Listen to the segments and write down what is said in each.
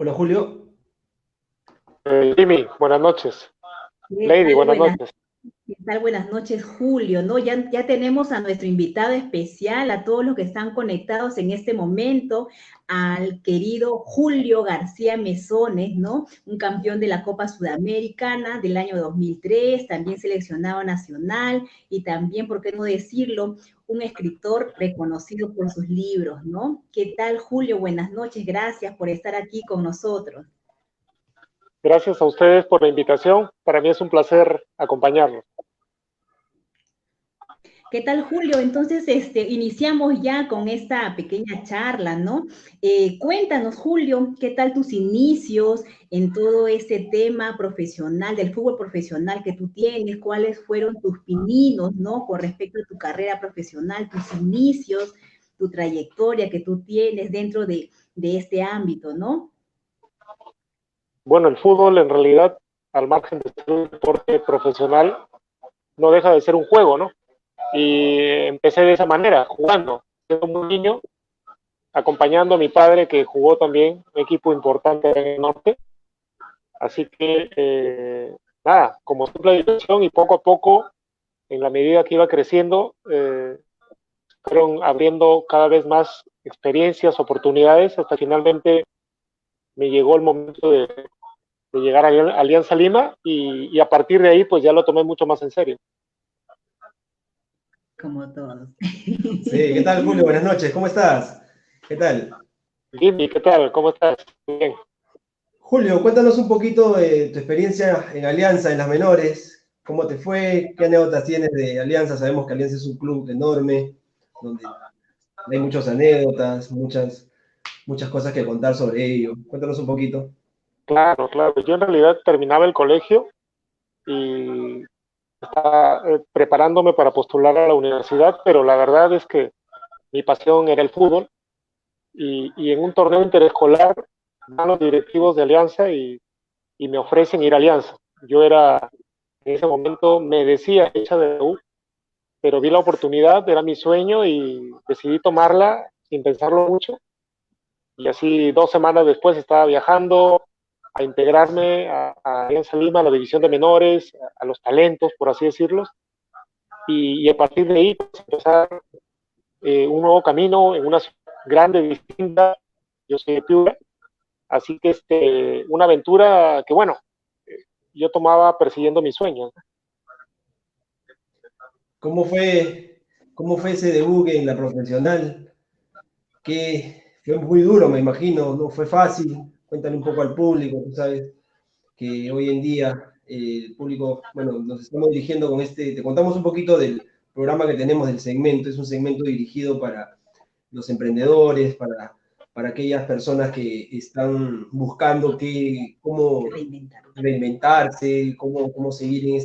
Hola Julio. Jimmy, buenas noches. ¿Qué Lady, tal? buenas noches. ¿Qué tal? Buenas noches, Julio, ¿no? Ya tenemos a nuestro invitado especial, a todos los que están conectados en este momento, al querido Julio García Mesones, ¿no? Un campeón de la Copa Sudamericana del año 2003, también seleccionado nacional y también, ¿por qué no decirlo?, un escritor reconocido por sus libros, ¿no? ¿Qué tal, Julio? Buenas noches, gracias por estar aquí con nosotros. Gracias a ustedes por la invitación. Para mí es un placer acompañarlos. ¿Qué tal, Julio? Entonces, iniciamos ya con esta pequeña charla, ¿no? Cuéntanos, Julio, ¿qué tal tus inicios en todo este tema profesional, del fútbol profesional que tú tienes? ¿Cuáles fueron tus pininos, ¿no? Con respecto a tu carrera profesional, tus inicios, tu trayectoria que tú tienes dentro de este ámbito, ¿no? Bueno, el fútbol en realidad, al margen de ser un deporte profesional, no deja de ser un juego, ¿no? Y empecé de esa manera, jugando. Siendo un niño, acompañando a mi padre que jugó también un equipo importante en el norte. Así que, nada, como simple diversión y poco a poco, en la medida que iba creciendo, fueron abriendo cada vez más experiencias, oportunidades, hasta finalmente me llegó el momento de llegar a Alianza Lima y a partir de ahí pues ya lo tomé mucho más en serio. Como todos. Sí, ¿qué tal, Julio? Buenas noches, ¿cómo estás? ¿Qué tal? Jimmy, ¿qué tal? ¿Cómo estás? Bien. Julio, cuéntanos un poquito de tu experiencia en Alianza, en las menores. ¿Cómo te fue? ¿Qué anécdotas tienes de Alianza? Sabemos que Alianza es un club enorme, donde hay muchas anécdotas, muchas cosas que contar sobre ello. Cuéntanos un poquito. Claro, claro. Yo en realidad terminaba el colegio y estaba preparándome para postular a la universidad, pero la verdad es que mi pasión era el fútbol y en un torneo interescolar van los directivos de Alianza y me ofrecen ir a Alianza. Yo era, en ese momento, me decía hecha de U, pero vi la oportunidad, era mi sueño y decidí tomarla sin pensarlo mucho. Y así 2 semanas después estaba viajando a integrarme a Alianza Lima, a la división de menores, a los talentos, por así decirlo, y a partir de ahí pues, empezar un nuevo camino en una ciudad grande, distinta. Yo soy de Piura, así que una aventura que, bueno, yo tomaba persiguiendo mis sueños. ¿Cómo cómo fue ese debut en la profesional? Que fue muy duro, me imagino, no fue fácil. Cuéntale un poco al público, tú sabes que hoy en día el público, bueno, nos estamos dirigiendo con te contamos un poquito del programa que tenemos del segmento, es un segmento dirigido para los emprendedores, para aquellas personas que están buscando cómo reinventarse, cómo seguir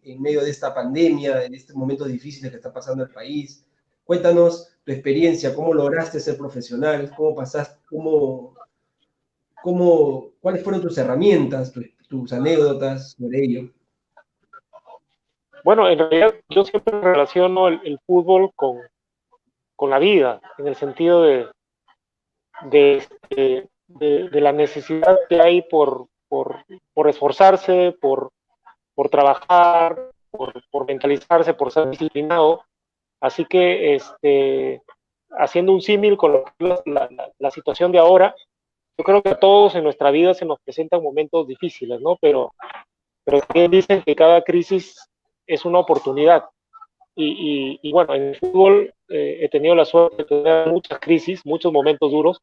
en medio de esta pandemia, en estos momentos difíciles que está pasando el país. Cuéntanos tu experiencia, cómo lograste ser profesional, cómo pasaste, cuáles fueron tus herramientas, tus anécdotas sobre ello. Bueno, en realidad yo siempre relaciono el fútbol con la vida, en el sentido de la necesidad que hay por esforzarse, por trabajar, por mentalizarse, por ser disciplinado. Así que haciendo un símil con lo que es la situación de ahora, yo creo que a todos en nuestra vida se nos presentan momentos difíciles, ¿no? Pero también dicen que cada crisis es una oportunidad. Y bueno, en el fútbol he tenido la suerte de tener muchas crisis, muchos momentos duros,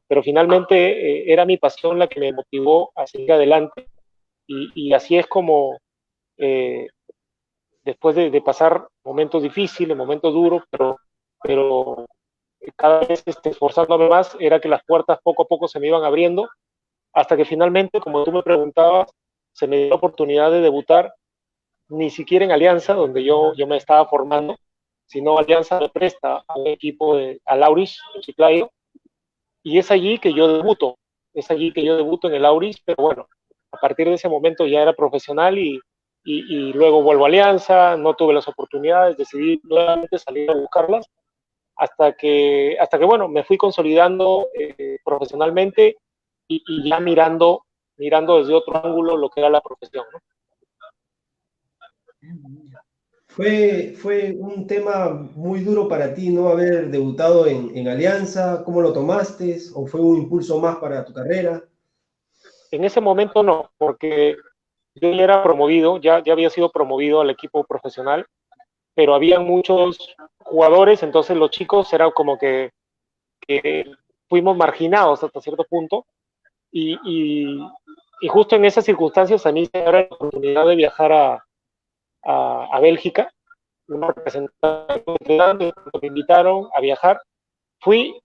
pero finalmente era mi pasión la que me motivó a seguir adelante. Y así es como eh, después de pasar momentos difíciles, momentos duros, pero cada vez esforzándome más, era que las puertas poco a poco se me iban abriendo, hasta que finalmente, como tú me preguntabas, se me dio la oportunidad de debutar, ni siquiera en Alianza, donde yo me estaba formando, sino Alianza me presta a un equipo a Lauris, en Chiclayo, y es allí que yo debuto en el Auris, pero bueno, a partir de ese momento ya era profesional y luego vuelvo a Alianza, no tuve las oportunidades, decidí nuevamente salir a buscarlas, hasta que bueno, me fui consolidando profesionalmente y ya mirando desde otro ángulo lo que era la profesión, ¿no? Fue un tema muy duro para ti no haber debutado en Alianza. ¿Cómo lo tomaste? ¿O fue un impulso más para tu carrera? En ese momento no, porque yo ya era promovido, ya había sido promovido al equipo profesional, pero había muchos jugadores, entonces los chicos eran como que fuimos marginados hasta cierto punto, y, y, y, justo en esas circunstancias a mí se me dio la oportunidad de viajar a Bélgica, una representación, me invitaron a viajar, fui,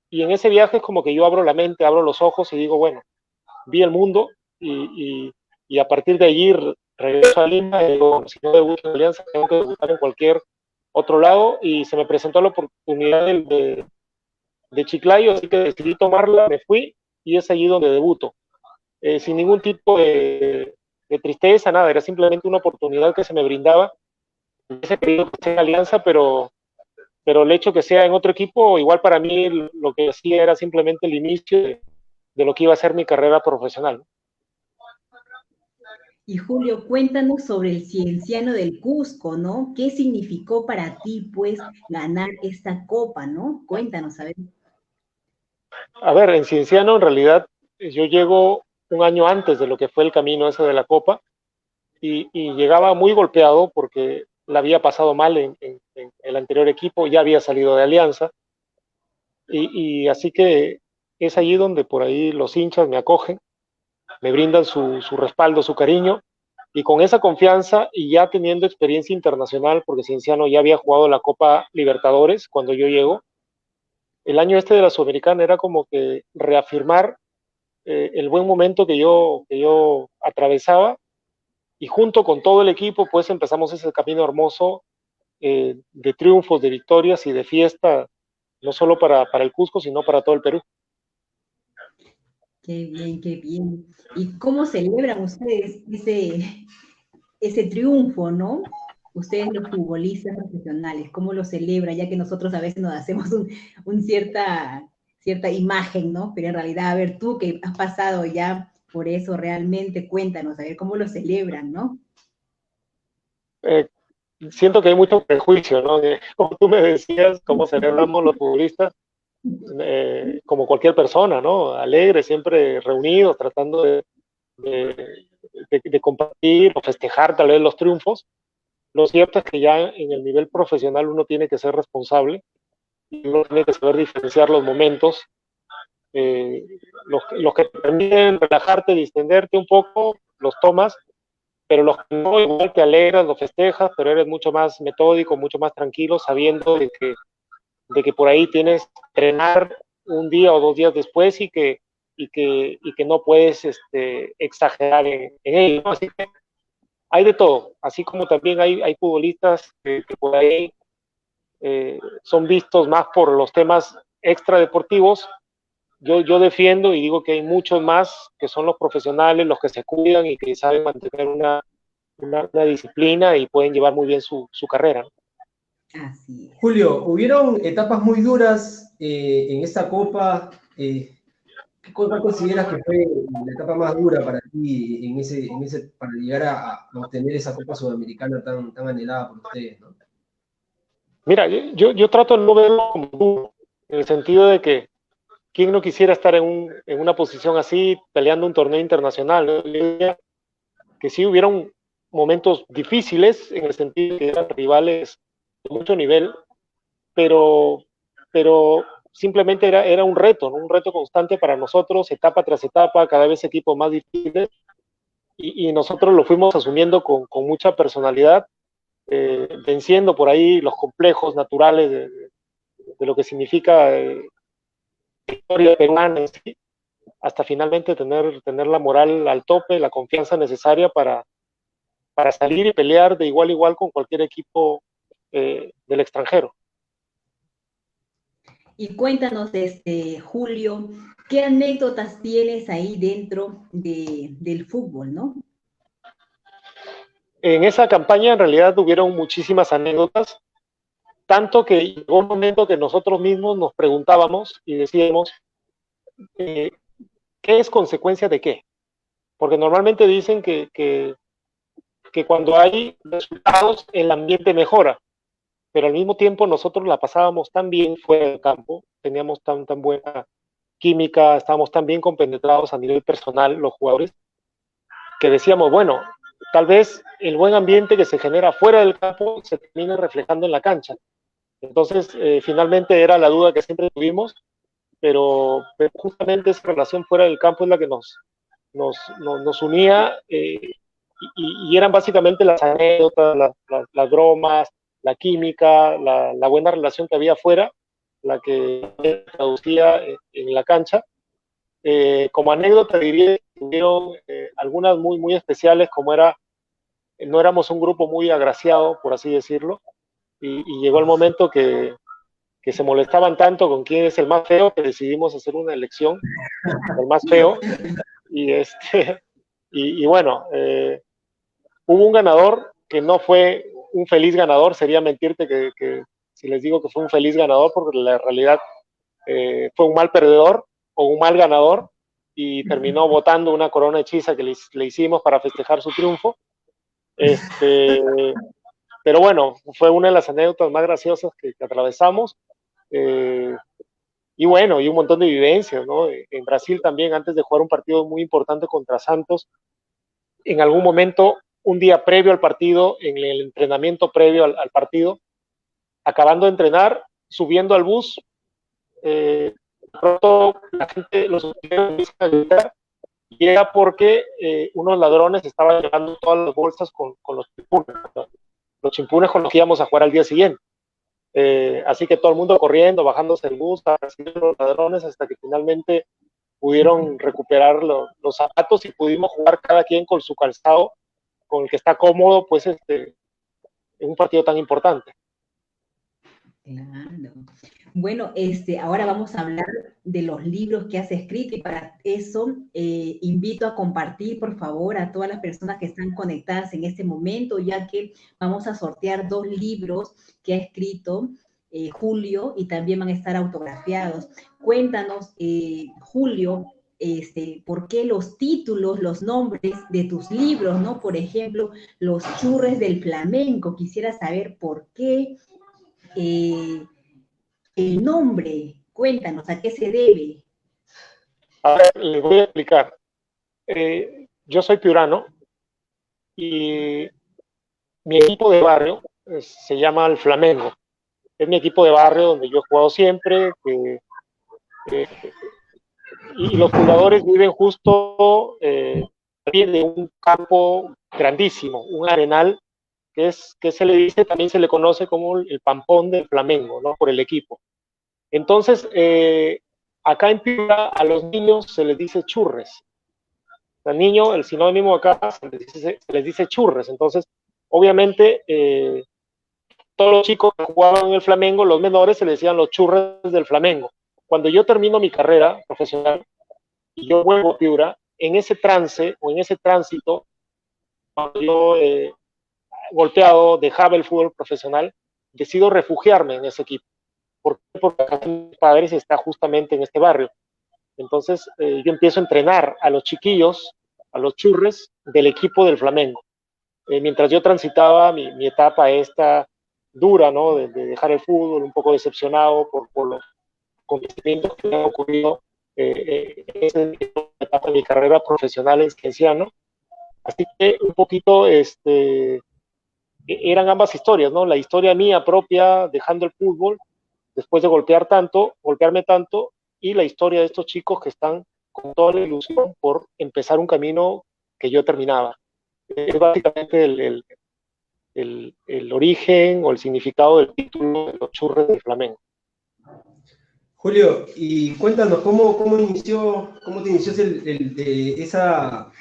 y en ese viaje es como que yo abro la mente, abro los ojos y digo, bueno, vi el mundo y a partir de allí regreso a Lima y digo, si no debuto en Alianza, tengo que debutar en cualquier otro lado, y se me presentó la oportunidad de Chiclayo, así que decidí tomarla, me fui y es allí donde debuto, sin ningún tipo de tristeza, nada, era simplemente una oportunidad que se me brindaba. Hubiese querido que sea Alianza, pero el hecho que sea en otro equipo, igual para mí lo que hacía era simplemente el inicio de lo que iba a ser mi carrera profesional. Y Julio, cuéntanos sobre el Cienciano del Cusco, ¿no? ¿Qué significó para ti, pues, ganar esta copa, ¿no? Cuéntanos, a ver. A ver, en Cienciano en realidad yo llego un año antes de lo que fue el camino ese de la copa, y llegaba muy golpeado porque la había pasado mal en el anterior equipo, ya había salido de Alianza, y así que es allí donde por ahí los hinchas me acogen, me brindan su respaldo, su cariño, y con esa confianza y ya teniendo experiencia internacional, porque Cienciano ya había jugado la Copa Libertadores cuando yo llego, el año este de la Sudamericana era como que reafirmar el buen momento que yo atravesaba, y junto con todo el equipo pues empezamos ese camino hermoso de triunfos, de victorias y de fiesta, no solo para el Cusco, sino para todo el Perú. Qué bien, qué bien. ¿Y cómo celebran ustedes ese triunfo, ¿no? Ustedes los futbolistas profesionales, ¿cómo lo celebran? Ya que nosotros a veces nos hacemos cierta imagen, ¿no? Pero en realidad, a ver, tú que has pasado ya por eso realmente, cuéntanos, a ver cómo lo celebran, ¿no? Eh, Siento que hay mucho prejuicio, ¿no? Como tú me decías, cómo celebramos los futbolistas, como cualquier persona, ¿no? Alegres, siempre reunidos, tratando de compartir o festejar tal vez los triunfos. Lo cierto es que ya en el nivel profesional uno tiene que ser responsable, uno tiene que saber diferenciar los momentos, eh, los que te permiten relajarte, distenderte un poco, los tomas, pero los que no, igual te alegras, los festejas, pero eres mucho más metódico, mucho más tranquilo, sabiendo de que por ahí tienes que entrenar un día o 2 días después, y que no puedes exagerar en ello, ¿no? Así que hay de todo, así como también hay futbolistas que por ahí son vistos más por los temas extradeportivos. Yo defiendo y digo que hay muchos más que son los profesionales, los que se cuidan y que saben mantener una disciplina y pueden llevar muy bien su carrera, ¿no? Así es. Julio, hubieron etapas muy duras en esta Copa. ¿Qué cosa consideras que fue la etapa más dura para ti para llegar a obtener esa Copa Sudamericana tan anhelada por ustedes, ¿no? Mira, yo trato de no verlo como duro, en el sentido de que quién no quisiera estar en una posición así, peleando un torneo internacional, ¿no? Yo diría que sí hubieron momentos difíciles, en el sentido de que eran rivales de mucho nivel, pero, pero simplemente era un reto, ¿no? Un reto constante para nosotros, etapa tras etapa, cada vez equipos más difíciles, y nosotros lo fuimos asumiendo con mucha personalidad, venciendo por ahí los complejos naturales de lo que significa historia peruana, ¿sí? Hasta finalmente tener la moral al tope, la confianza necesaria para salir y pelear de igual a igual con cualquier equipo del extranjero. Y cuéntanos, Julio, ¿qué anécdotas tienes ahí dentro del fútbol, ¿no? En esa campaña en realidad tuvieron muchísimas anécdotas, tanto que llegó un momento que nosotros mismos nos preguntábamos y decíamos, eh, ¿qué es consecuencia de qué? Porque normalmente dicen que cuando hay resultados el ambiente mejora, pero al mismo tiempo nosotros la pasábamos tan bien fuera del campo, teníamos tan buena química, estábamos tan bien compenetrados a nivel personal los jugadores, que decíamos, bueno, tal vez el buen ambiente que se genera fuera del campo se termine reflejando en la cancha. Entonces, finalmente era la duda que siempre tuvimos, pero justamente esa relación fuera del campo es la que nos unía, y eran básicamente las anécdotas, las bromas, la química, la buena relación que había afuera, la que traducía en la cancha. Como anécdota diría que tuvieron algunas muy especiales, como no éramos un grupo muy agraciado, por así decirlo, y llegó el momento que se molestaban tanto con quién es el más feo que decidimos hacer una elección, el más feo, y, y bueno, hubo un ganador que no fue un feliz ganador, sería mentirte que si les digo que fue un feliz ganador, porque la realidad fue un mal perdedor o un mal ganador, y terminó botando una corona hechiza que le hicimos para festejar su triunfo. Pero bueno, fue una de las anécdotas más graciosas que atravesamos. Eh, y bueno, y un montón de vivencias, ¿no? En Brasil también, antes de jugar un partido muy importante contra Santos, en algún momento, un día previo al partido, en el entrenamiento previo al partido, acabando de entrenar, subiendo al bus, pronto la gente, los empiezan a gritar, y era porque unos ladrones estaban llevando todas las bolsas con los chimpunes con los que íbamos a jugar al día siguiente. Así que todo el mundo corriendo, bajándose el bus, a recibir los ladrones, hasta que finalmente pudieron recuperar los zapatos y pudimos jugar cada quien con su calzado, con el que está cómodo, pues en un partido tan importante. Claro. Bueno, ahora vamos a hablar de los libros que has escrito, y para eso invito a compartir, por favor, a todas las personas que están conectadas en este momento, ya que vamos a sortear 2 libros que ha escrito Julio, y también van a estar autografiados. Cuéntanos, Julio, por qué los títulos, los nombres de tus libros, ¿no? Por ejemplo, Los Churres del Flamenco. Quisiera saber por qué. El nombre, cuéntanos, ¿a qué se debe? A ver, les voy a explicar. Yo soy piurano y mi equipo de barrio se llama el Flamengo. Es mi equipo de barrio donde yo he jugado siempre, y los jugadores viven justo de un campo grandísimo, un arenal que se le dice, también se le conoce como el Pampón del Flamengo, ¿no? Por el equipo. Entonces, acá en Piura a los niños se les dice churres. Al niño, el sinónimo acá se les dice churres. Entonces, obviamente, todos los chicos que jugaban en el Flamengo, los menores, se les decían los churres del Flamengo. Cuando yo termino mi carrera profesional y yo vuelvo a Piura, en ese trance o en ese tránsito, cuando yo golpeado, dejaba el fútbol profesional, decido refugiarme en ese equipo. ¿Por qué? Porque mis padres está justamente en este barrio. Entonces yo empiezo a entrenar a los chiquillos, a los churres del equipo del Flamengo. Mientras yo transitaba mi etapa esta dura, ¿no? De dejar el fútbol, un poco decepcionado por los acontecimientos que me han ocurrido en esa etapa de mi carrera profesional en Cienciano. Así que un poquito eran ambas historias, ¿no? La historia mía propia dejando el fútbol después de golpearme tanto, y la historia de estos chicos que están con toda la ilusión por empezar un camino que yo terminaba. Es básicamente el origen o el significado del título de Los Churres del Flamengo. Julio, y cuéntanos, ¿cómo te inició esa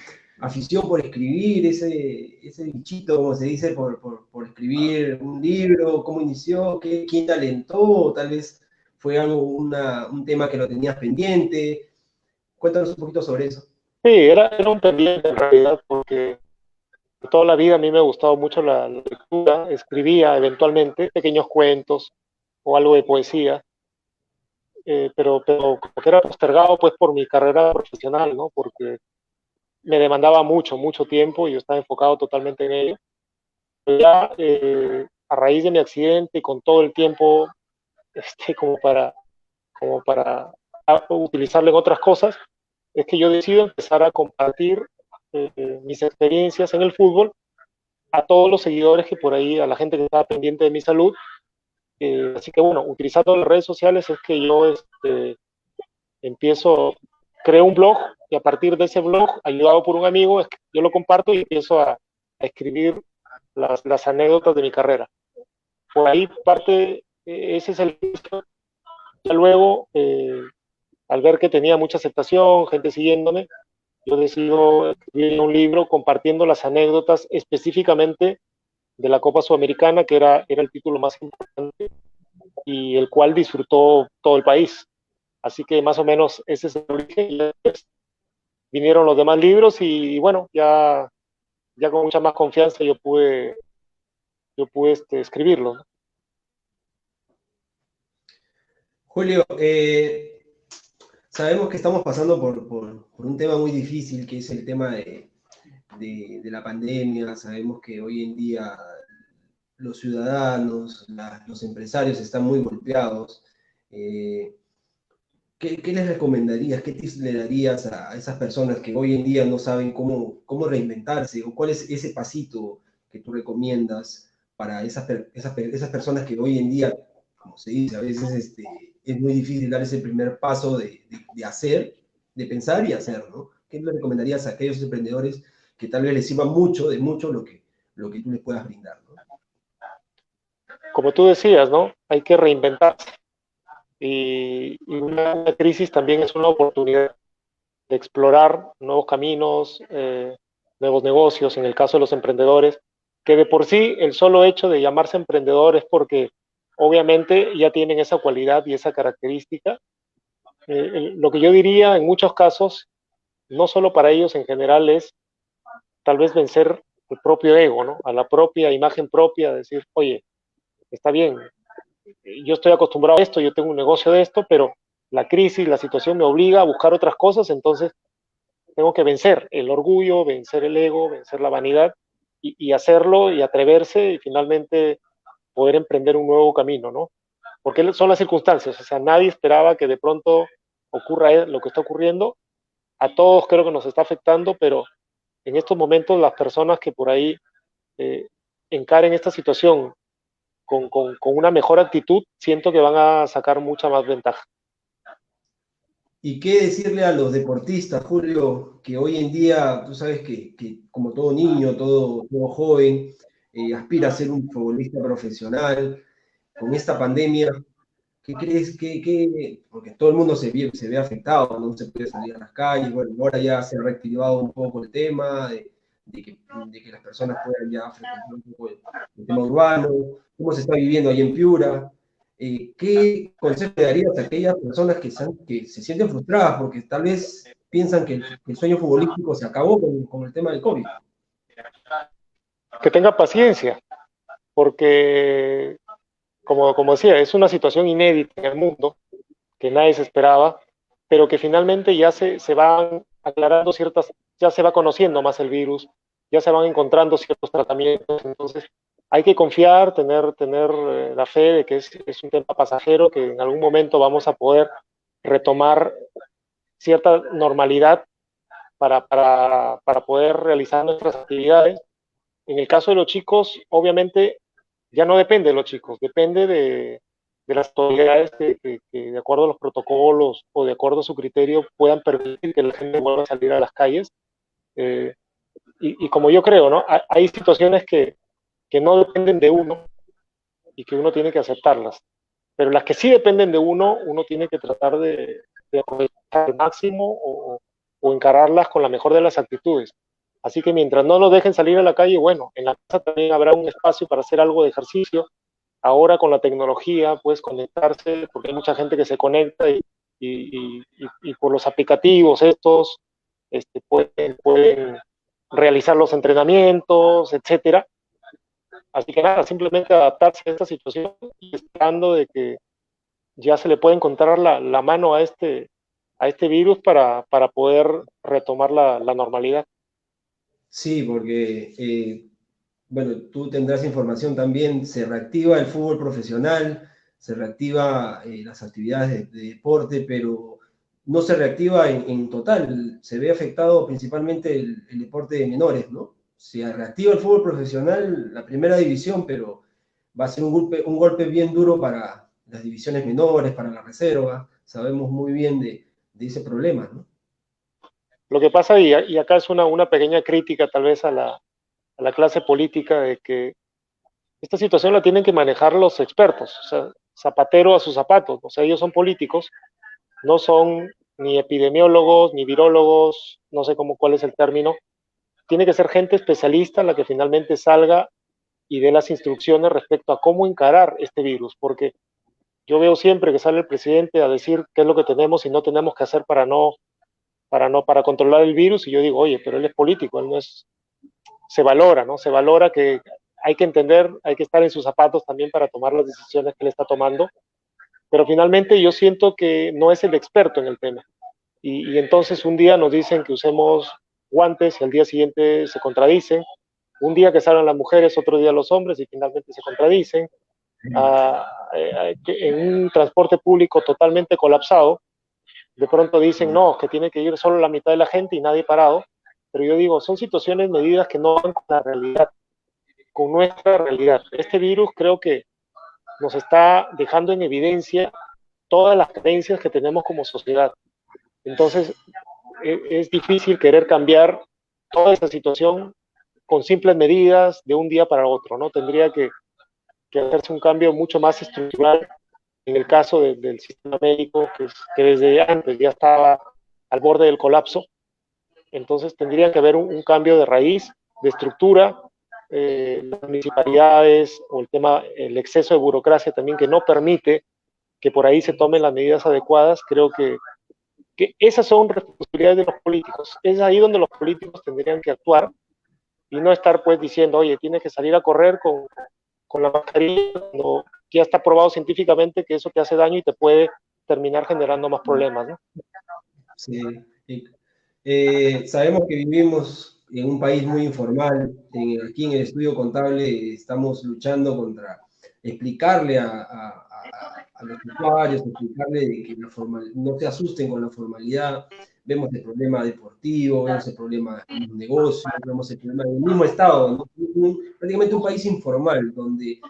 afición por escribir, ese bichito, como se dice, por escribir un libro? ¿Cómo inició? ¿Quién te alentó? Tal vez fue un tema que lo tenías pendiente. Cuéntanos un poquito sobre eso. Sí, era un pendiente en realidad, porque toda la vida a mí me ha gustado mucho la lectura, escribía eventualmente pequeños cuentos o algo de poesía. pero como que era postergado pues por mi carrera profesional, ¿no? Porque me demandaba mucho tiempo y yo estaba enfocado totalmente en ello. Pero ya a raíz de mi accidente y con todo el tiempo como para utilizarlo en otras cosas, es que yo decido empezar a compartir mis experiencias en el fútbol a todos los seguidores que por ahí, a la gente que estaba pendiente de mi salud. Así que bueno, utilizando las redes sociales es que yo empiezo, creo un blog y a partir de ese blog, ayudado por un amigo, yo lo comparto y empiezo a escribir las anécdotas de mi carrera. Por ahí parte, ese es el... Ya luego, al ver que tenía mucha aceptación, gente siguiéndome, yo decido escribir un libro compartiendo las anécdotas específicamente de la Copa Sudamericana, que era el título más importante y el cual disfrutó todo el país. Así que más o menos ese es el origen. Y después vinieron los demás libros y bueno, ya con mucha más confianza yo pude escribirlo, ¿no? Julio, sabemos que estamos pasando por un tema muy difícil, que es el tema de la pandemia. Sabemos que hoy en día los ciudadanos, los empresarios están muy golpeados. Eh, ¿qué les recomendarías, qué tips le darías a esas personas que hoy en día no saben cómo reinventarse, o cuál es ese pasito que tú recomiendas para esas personas que hoy en día, como se dice, a veces es muy difícil dar ese primer paso de hacer, de pensar y hacer, ¿no? ¿Qué le recomendarías a aquellos emprendedores que tal vez les sirva de mucho lo que tú les puedas brindar, ¿no? Como tú decías, ¿no? Hay que reinventarse. Y una crisis también es una oportunidad de explorar nuevos caminos, nuevos negocios, en el caso de los emprendedores, que de por sí el solo hecho de llamarse emprendedor es porque obviamente ya tienen esa cualidad y esa característica. Lo que yo diría en muchos casos, no solo para ellos en general, es tal vez vencer el propio ego, ¿no? A la propia imagen propia, decir, oye, está bien, yo estoy acostumbrado a esto, yo tengo un negocio de esto, pero la crisis, la situación me obliga a buscar otras cosas, entonces tengo que vencer el orgullo, vencer el ego, vencer la vanidad y hacerlo y atreverse y finalmente poder emprender un nuevo camino, ¿no? Porque son las circunstancias, o sea, nadie esperaba que de pronto ocurra lo que está ocurriendo, a todos creo que nos está afectando, pero en estos momentos las personas que por ahí eh, encaren esta situación con una mejor actitud, siento que van a sacar mucha más ventaja. ¿Y qué decirle a los deportistas, Julio, que hoy en día, tú sabes que como todo niño, todo joven, aspira a ser un futbolista profesional? Con esta pandemia, ¿qué crees porque todo el mundo se ve afectado, no se puede salir a las calles? Bueno, ahora ya se ha reactivado un poco el tema de que las personas puedan ya frecuentar un poco el tema urbano, cómo se está viviendo ahí en Piura. ¿Qué consejo le darías a aquellas personas que se sienten frustradas porque tal vez piensan que el sueño futbolístico se acabó con el tema del COVID? Que tenga paciencia, porque, como decía, es una situación inédita en el mundo, que nadie se esperaba, pero que finalmente ya se van aclarando ya se va conociendo más el virus, ya se van encontrando ciertos tratamientos, entonces hay que confiar, tener la fe de que es un tema pasajero, que en algún momento vamos a poder retomar cierta normalidad para poder realizar nuestras actividades. En el caso de los chicos, obviamente ya no depende de los chicos, depende de las autoridades que de acuerdo a los protocolos o de acuerdo a su criterio puedan permitir que la gente vuelva a salir a las calles. Eh, y como yo creo, ¿no? Hay situaciones que no dependen de uno y que uno tiene que aceptarlas. Pero las que sí dependen de uno tiene que tratar de aprovechar al máximo o encararlas con la mejor de las actitudes. Así que mientras no nos dejen salir a la calle, bueno, en la casa también habrá un espacio para hacer algo de ejercicio. Ahora con la tecnología puedes conectarse, porque hay mucha gente que se conecta y por los aplicativos estos pueden realizar los entrenamientos, etcétera. Así que nada, simplemente adaptarse a esta situación y esperando ya se le puede encontrar la mano a este virus para poder retomar la normalidad. Sí, porque, bueno, tú tendrás información también, se reactiva el fútbol profesional, se reactiva las actividades de deporte, pero no se reactiva en total, se ve afectado principalmente el deporte de menores, ¿no? Se reactiva el fútbol profesional, la primera división, pero va a ser un golpe bien duro para las divisiones menores, para la reserva, sabemos muy bien de ese problema, ¿no? Lo que pasa, y acá es una pequeña crítica tal vez a la clase política, de que esta situación la tienen que manejar los expertos, o sea, zapatero a sus zapatos, o sea, ellos son políticos, no son ni epidemiólogos, ni virólogos, no sé cuál es el término, tiene que ser gente especialista la que finalmente salga y dé las instrucciones respecto a cómo encarar este virus, porque yo veo siempre que sale el presidente a decir qué es lo que tenemos y no tenemos que hacer para controlar el virus, y yo digo, oye, pero él es político, él no es, se valora, ¿no? Se valora que hay que entender, hay que estar en sus zapatos también para tomar las decisiones que él está tomando, pero finalmente yo siento que no es el experto en el tema. Y entonces un día nos dicen que usemos guantes y al día siguiente se contradicen. Un día que salen las mujeres, otro día los hombres y finalmente se contradicen. En un transporte público totalmente colapsado, de pronto dicen no, que tiene que ir solo la mitad de la gente y nadie parado. Pero yo digo, son situaciones, medidas que no van con la realidad, con nuestra realidad. Este virus creo que nos está dejando en evidencia todas las creencias que tenemos como sociedad. Entonces, es difícil querer cambiar toda esa situación con simples medidas de un día para otro, ¿no? Tendría que hacerse un cambio mucho más estructural en el caso del sistema médico, que desde antes ya estaba al borde del colapso. Entonces, tendría que haber un cambio de raíz, de estructura. Las municipalidades o el exceso de burocracia también, que no permite que por ahí se tomen las medidas adecuadas, creo que esas son responsabilidades de los políticos. Es ahí donde los políticos tendrían que actuar y no estar pues diciendo, oye, tienes que salir a correr con la mascarilla, cuando ya está probado científicamente que eso te hace daño y te puede terminar generando más problemas, ¿no? Sí. Sabemos que vivimos en un país muy informal. Aquí en el estudio contable estamos luchando contra explicarle a los usuarios, explicarle de que no se asusten con la formalidad. Vemos el problema deportivo, vemos el problema de los negocios, vemos el problema del mismo Estado, ¿no? Prácticamente un país informal, donde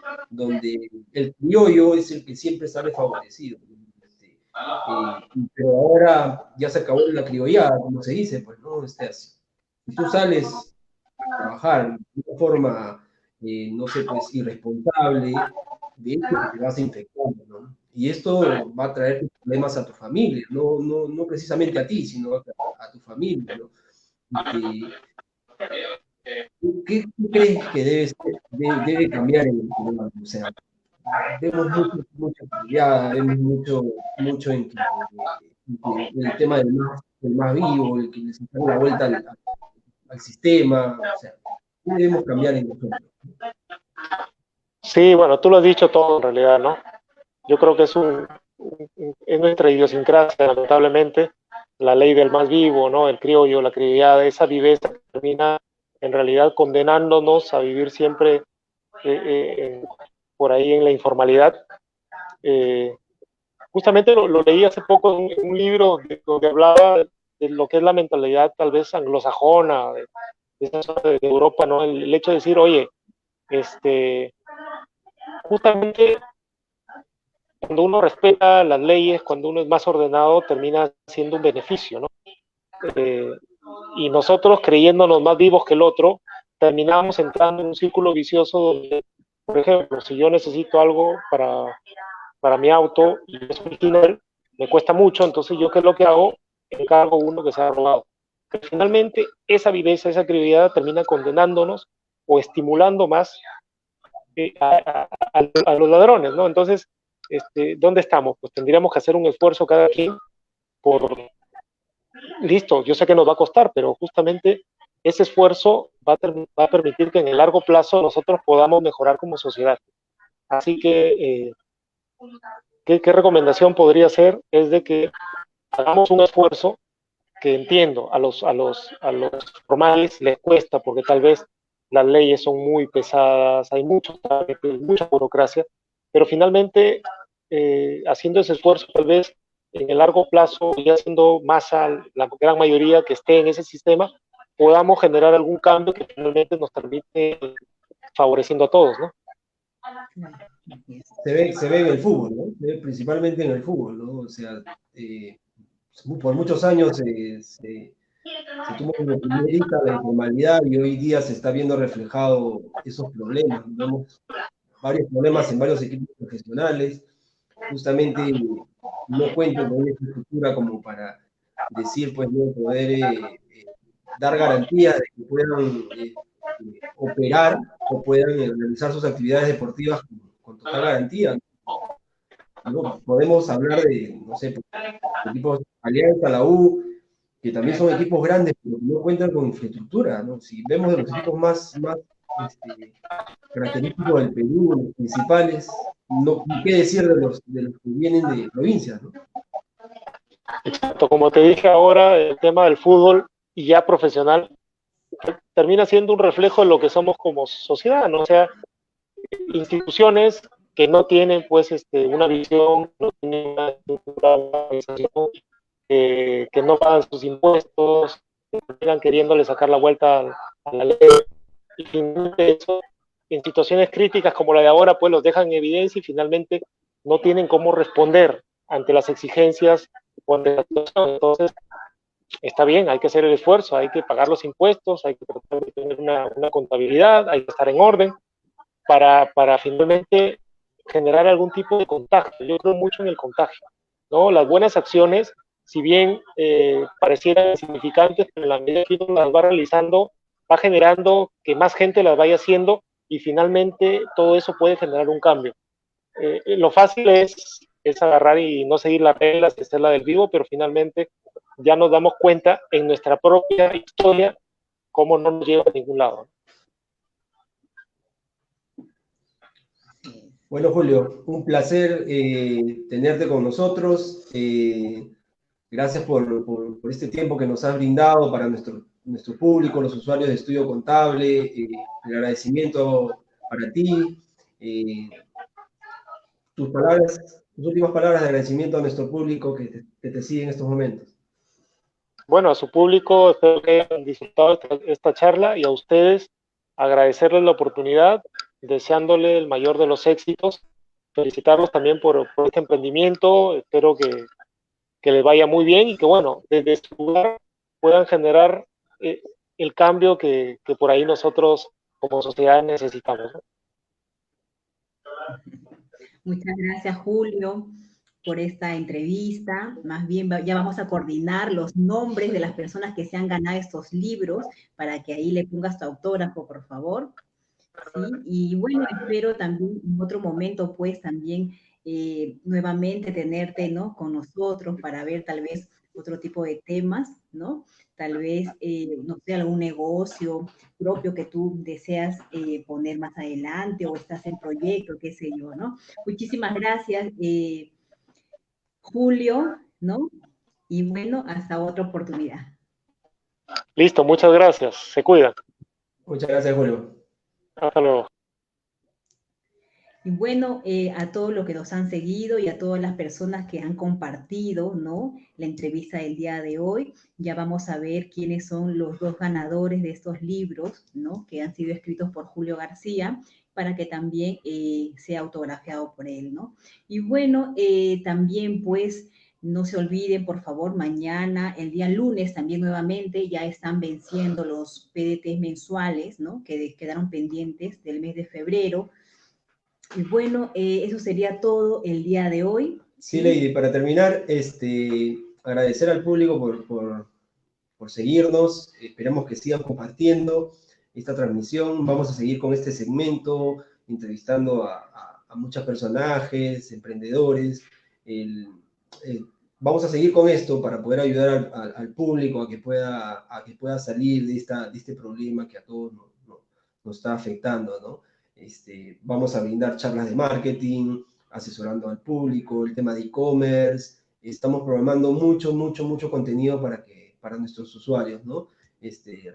el criollo es el que siempre sale favorecido. Pero ahora ya se acabó la criollada, como se dice, pues, ¿no? Si tú sales a trabajar de una forma, no sé, pues, irresponsable, de hecho que te vas a infectar, ¿no? Y esto va a traer problemas a tu familia, no precisamente a ti, sino a tu familia, ¿no? ¿Qué crees que debe cambiar en el programa? O sea, vemos mucha actividad, vemos mucho en que el tema del más vivo, el que les da la vuelta al sistema, o sea, ¿qué debemos cambiar en nosotros? Sí, bueno, tú lo has dicho todo en realidad, ¿no? Yo creo que es nuestra idiosincrasia, lamentablemente, la ley del más vivo, ¿no? El criollo, la criollada, esa viveza que termina en realidad condenándonos a vivir siempre por ahí en la informalidad. Justamente lo leí hace poco en un libro donde hablaba de lo que es la mentalidad tal vez anglosajona, de esa zona de Europa, ¿no? El hecho de decir, oye, justamente cuando uno respeta las leyes, cuando uno es más ordenado, termina siendo un beneficio, ¿no? Y nosotros, creyéndonos más vivos que el otro, terminamos entrando en un círculo vicioso donde, por ejemplo, si yo necesito algo para mi auto y es original, me cuesta mucho, entonces yo, ¿qué es lo que hago? Encargo uno que se ha robado. Pero finalmente, esa viveza, esa credibilidad termina condenándonos o estimulando más a los ladrones, ¿no? Entonces, ¿dónde estamos? Pues tendríamos que hacer un esfuerzo cada quien por, listo, yo sé que nos va a costar, pero justamente ese esfuerzo va a permitir que en el largo plazo nosotros podamos mejorar como sociedad. Así que ¿qué recomendación podría ser? Es de que hagamos un esfuerzo que entiendo, a los formales les cuesta porque tal vez las leyes son muy pesadas, hay muchos trámites, mucha burocracia, pero finalmente haciendo ese esfuerzo tal vez en el largo plazo y haciendo masa la gran mayoría que esté en ese sistema, podamos generar algún cambio que finalmente nos termine favoreciendo a todos, ¿no? Se ve en el fútbol, ¿no? Se ve principalmente en el fútbol, ¿no? O sea, por muchos años se tuvo como primerita la informalidad y hoy día se está viendo reflejado esos problemas. Vemos varios problemas en varios equipos profesionales, justamente no cuentan con una estructura como para decir, pues, no poder dar garantías de que puedan operar o puedan realizar sus actividades deportivas con total garantía, ¿no? Podemos hablar de, no sé, equipos Alianza, la U, que también son equipos grandes, pero que no cuentan con infraestructura, ¿no? Si vemos de los equipos más característicos del Perú, los principales, no, ¿qué decir de los que vienen de provincias, ¿no? Exacto, como te dije ahora, el tema del fútbol y ya profesional termina siendo un reflejo de lo que somos como sociedad, ¿no? O sea, instituciones que no tienen pues una visión, no tienen una organización, que no pagan sus impuestos, que sigan queriéndole sacar la vuelta a la ley. Y finalmente eso, en situaciones críticas como la de ahora, pues los dejan en evidencia y finalmente no tienen cómo responder ante las exigencias o ante la situación. Entonces, está bien, hay que hacer el esfuerzo, hay que pagar los impuestos, hay que tratar de tener una contabilidad, hay que estar en orden para finalmente generar algún tipo de contagio. Yo creo mucho en el contagio, ¿no? Las buenas acciones, si bien parecieran insignificantes, pero en la medida que uno las va realizando, va generando que más gente las vaya haciendo y finalmente todo eso puede generar un cambio. Lo fácil es agarrar y no seguir las reglas, que es la del vivo, pero finalmente ya nos damos cuenta en nuestra propia historia cómo no nos lleva a ningún lado. Bueno, Julio, un placer tenerte con nosotros. Gracias por este tiempo que nos has brindado para nuestro público, los usuarios de Estudio Contable. El agradecimiento para ti. Tus últimas palabras de agradecimiento a nuestro público que te sigue en estos momentos. Bueno, a su público, espero que hayan disfrutado esta charla y a ustedes agradecerles la oportunidad, deseándole el mayor de los éxitos, felicitarlos también por este emprendimiento, espero que les vaya muy bien y que, bueno, desde su lugar puedan generar el cambio que por ahí nosotros como sociedad necesitamos, ¿no? Muchas gracias, Julio, por esta entrevista. Más bien, ya vamos a coordinar los nombres de las personas que se han ganado estos libros para que ahí le pongas tu autógrafo, por favor. ¿Sí? Y bueno, espero también en otro momento, pues también nuevamente tenerte, ¿no? Con nosotros para ver tal vez otro tipo de temas, ¿no? Tal vez, no sé, algún negocio propio que tú deseas poner más adelante o estás en proyecto, qué sé yo, ¿no? Muchísimas gracias, Julio, ¿no? Y bueno, hasta otra oportunidad. Listo, muchas gracias, se cuidan. Muchas gracias, Julio. Hasta luego. Y bueno, a todos los que nos han seguido y a todas las personas que han compartido, ¿no? La entrevista del día de hoy, ya vamos a ver quiénes son los dos ganadores de estos libros, ¿no? Que han sido escritos por Julio García, para que también sea autografiado por él, ¿no? Y bueno, también pues no se olviden, por favor, mañana, el día lunes también nuevamente ya están venciendo los PDTs mensuales, ¿no? Que quedaron pendientes del mes de febrero. Y bueno, eso sería todo el día de hoy. Sí, Lady, para terminar, agradecer al público por seguirnos. Esperamos que sigan compartiendo esta transmisión. Vamos a seguir con este segmento, entrevistando a muchos personajes, emprendedores. Vamos a seguir con esto para poder ayudar al público a que pueda salir de este problema que a todos nos está afectando, ¿no? Vamos a brindar charlas de marketing, asesorando al público, el tema de e-commerce. Estamos programando mucho contenido para nuestros usuarios, ¿no?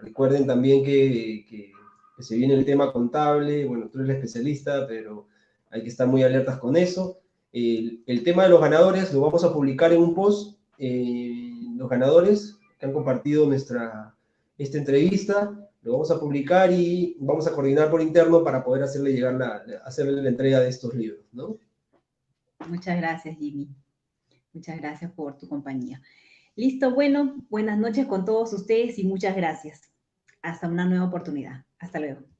Recuerden también que se viene el tema contable. Bueno, tú eres el especialista, pero hay que estar muy alertas con eso. El tema de los ganadores lo vamos a publicar en un post. Los ganadores que han compartido esta entrevista, lo vamos a publicar y vamos a coordinar por interno para poder hacerle la entrega de estos libros, ¿no? Muchas gracias, Jimmy. Muchas gracias por tu compañía. Listo, bueno, buenas noches con todos ustedes y muchas gracias. Hasta una nueva oportunidad. Hasta luego.